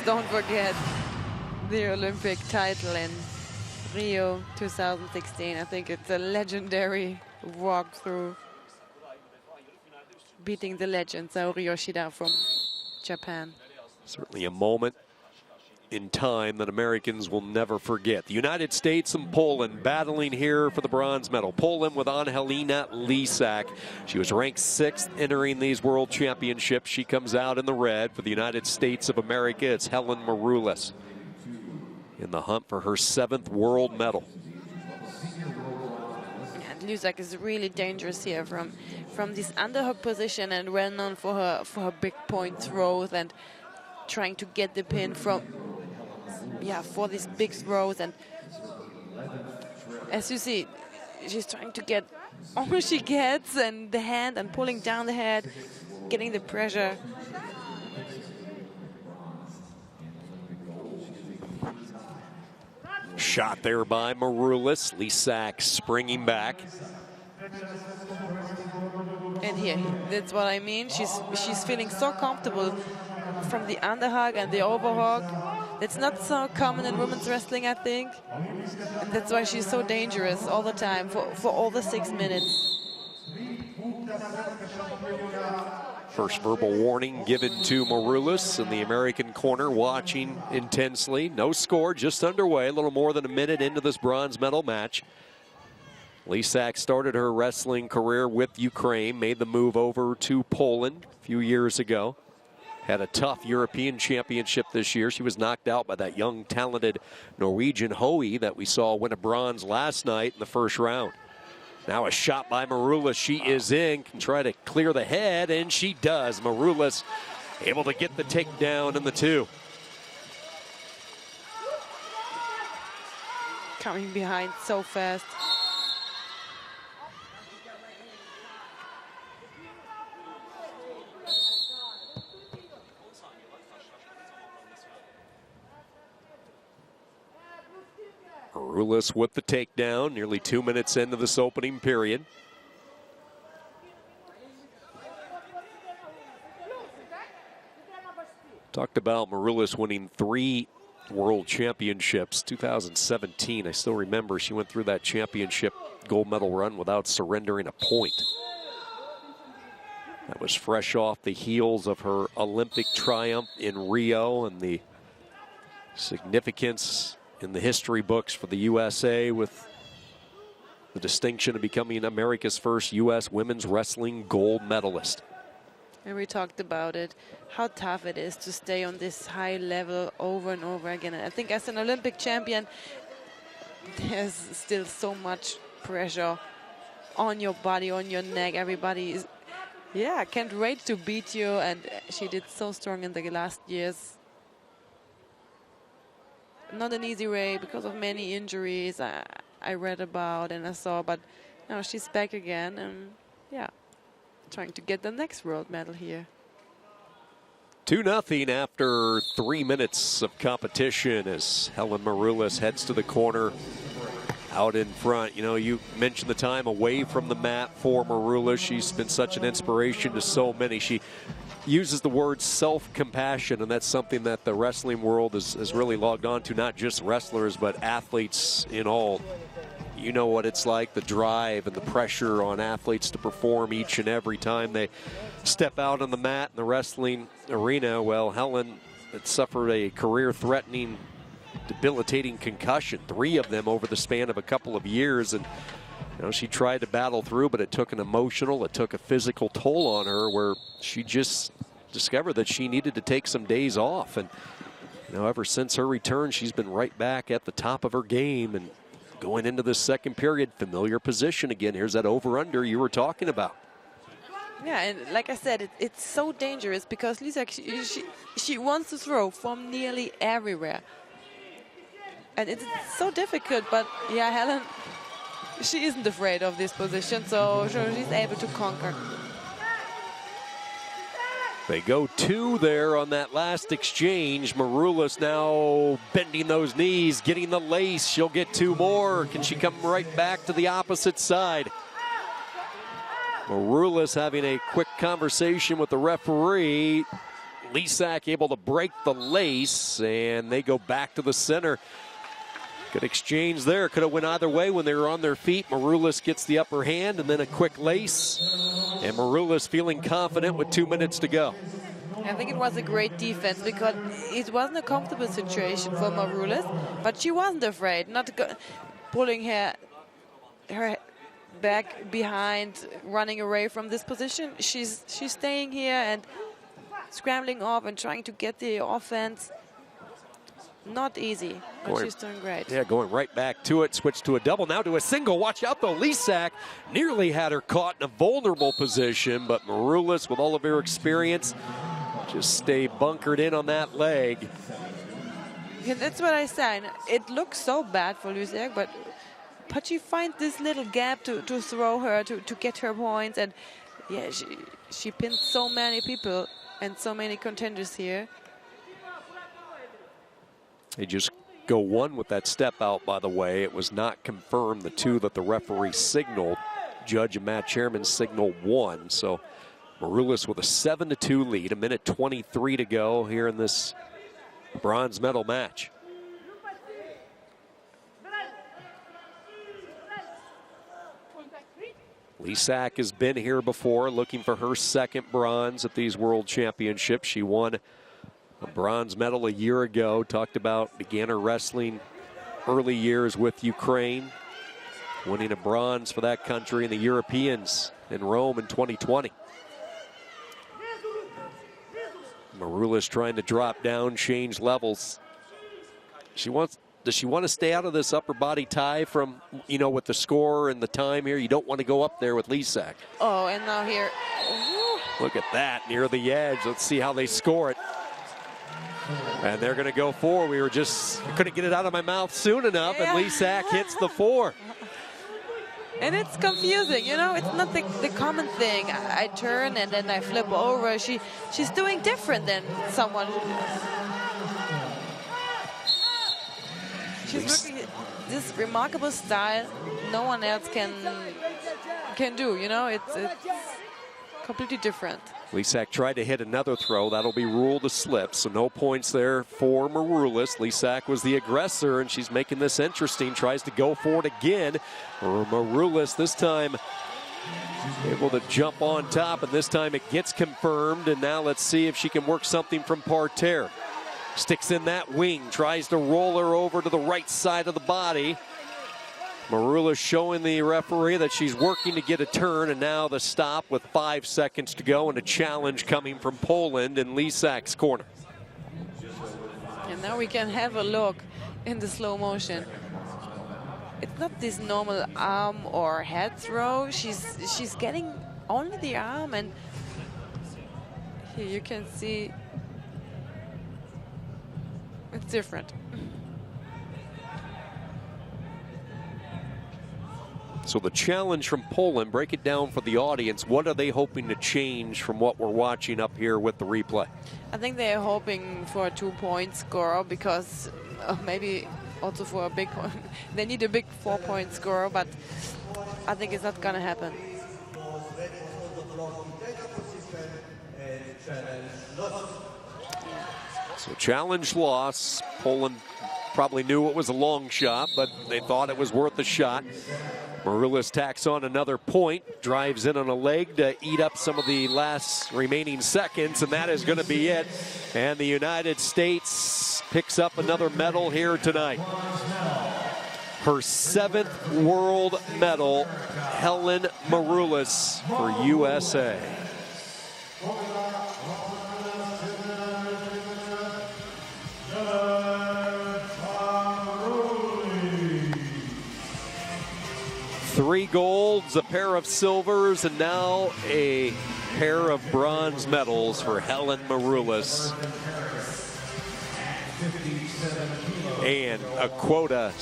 just don't forget the Olympic title in Rio 2016. I think it's a legendary walkthrough, beating the legend Saori Yoshida from Japan. Certainly a moment in time that Americans will never forget. The United States and Poland battling here for the bronze medal. Poland with Anhelina LYSAK. She was ranked 6th entering these world championships. She comes out in the red. For the United States of America, it's Helen MAROULIS in the hunt for her 7th world medal. And LYSAK is really dangerous here from this underhook position, and well known for her big point throws and trying to get the pin from, for these big throws. And as you see, she's trying to get all she gets, and the hand, and pulling down the head, getting the pressure. Shot there by MAROULIS. LYSAK springing back. And here, that's what I mean. She's feeling so comfortable from the underhug and the overhug. That's not so common in women's wrestling, I think. And that's why she's so dangerous all the time, for all the 6 minutes. First verbal warning given to MAROULIS in the American corner, watching intensely. No score, just underway, a little more than a minute into this bronze medal match. LYSAK started her wrestling career with Ukraine, made the move over to Poland a few years ago. Had a tough European championship this year. She was knocked out by that young, talented Norwegian Hoey that we saw win a bronze last night in the first round. Now a shot by MAROULIS. She is in, can try to clear the head, and she does. MAROULIS able to get the takedown in the 2. Coming behind so fast. MAROULIS with the takedown, nearly 2 minutes into this opening period. Talked about MAROULIS winning 3 world championships. 2017, I still remember she went through that championship gold medal run without surrendering a point. That was fresh off the heels of her Olympic triumph in Rio and the significance in the history books for the USA with the distinction of becoming America's first U.S. women's wrestling gold medalist. And we talked about it, how tough it is to stay on this high level over and over again. And I think as an Olympic champion, there's still so much pressure on your body, on your neck. Everybody is, can't wait to beat you. And she did so strong in the last years. Not an easy way because of many injuries I read about and I saw, but now she's back again, and trying to get the next world medal here. 2-0 after 3 minutes of competition as Helen MAROULIS heads to the corner out in front. You know, you mentioned the time away from the mat for MAROULIS. She's been such an inspiration to so many. She uses the word self-compassion, and that's something that the wrestling world has really logged on to, not just wrestlers, but athletes in all. You know what it's like, the drive and the pressure on athletes to perform each and every time they step out on the mat in the wrestling arena. Well, Helen had suffered a career-threatening, debilitating concussion, 3 of them over the span of a couple of years, and she tried to battle through, but it took an emotional, it took a physical toll on her where she just discovered that she needed to take some days off. And ever since her return, she's been right back at the top of her game. And going into this second period, familiar position again. Here's that over-under you were talking about. Yeah, and like I said, it's so dangerous because LYSAK, she wants to throw from nearly everywhere. And it's so difficult, but Helen, she isn't afraid of this position, so she's able to conquer. They go 2 there on that last exchange. MAROULIS now bending those knees, getting the lace. She'll get 2 more. Can she come right back to the opposite side? MAROULIS having a quick conversation with the referee. LYSAK able to break the lace, and they go back to the center. Good exchange there. Could have went either way when they were on their feet. MAROULIS gets the upper hand, and then a quick lace. And MAROULIS feeling confident with 2 minutes to go. I think it was a great defense because it wasn't a comfortable situation for MAROULIS, but she wasn't afraid, not pulling her back behind, running away from this position. She's staying here and scrambling off and trying to get the offense. Not easy, but she's doing great. Yeah, going right back to it. Switch to a double, now to a single. Watch out, though. LYSAK nearly had her caught in a vulnerable position, but MAROULIS, with all of her experience, just stay bunkered in on that leg. Yeah, that's what I said. It looks so bad for LYSAK, but she finds this little gap to throw her, to get her points. And yeah, she pinned so many people and so many contenders here. They just go one with that step out, by the way. It was not confirmed, the two that the referee signaled. Judge and match chairman signaled one. So MAROULIS with a 7-2 lead, 1:23 to go here in this bronze medal match. LYSAK has been here before, looking for her second bronze at these World Championships. She won a bronze medal a year ago. Talked about, began her wrestling early years with Ukraine, winning a bronze for that country in the Europeans in Rome in 2020. MAROULIS trying to drop down, change levels. Does she want to stay out of this upper body tie from, with the score and the time here? You don't want to go up there with LYSAK. Oh, and now here. Look at that, near the edge. Let's see how they score it. And they're going to go for. I couldn't get it out of my mouth soon enough, and LYSAK hits the 4. And it's confusing, it's not the common thing. I turn and then I flip over. She's doing different than someone. She's working this remarkable style no one else can do, it's completely different. LYSAK tried to hit another throw. That'll be ruled a slip, so no points there for MAROULIS. LYSAK was the aggressor, and she's making this interesting. Tries to go for it again. MAROULIS this time able to jump on top, and this time it gets confirmed. And now let's see if she can work something from parterre. Sticks in that wing, tries to roll her over to the right side of the body. MAROULIS showing the referee that she's working to get a turn, and now the stop with 5 seconds to go, and a challenge coming from Poland in LYSAK's corner. And now we can have a look in the slow motion. It's not this normal arm or head throw. She's getting only the arm, and here you can see it's different. So the challenge from Poland, break it down for the audience. What are they hoping to change from what we're watching up here with the replay? I think they're hoping for a 2-point score, because maybe also for a big one. They need a big 4-point score, but I think it's not going to happen. So challenge loss. Poland probably knew it was a long shot, but they thought it was worth a shot. MAROULIS tacks on another point, drives in on a leg to eat up some of the last remaining seconds, and that is going to be it. And the United States picks up another medal here tonight. Her 7th world medal, Helen MAROULIS for USA. Three golds, a pair of silvers, and now a pair of bronze medals for Helen MAROULIS. And a quota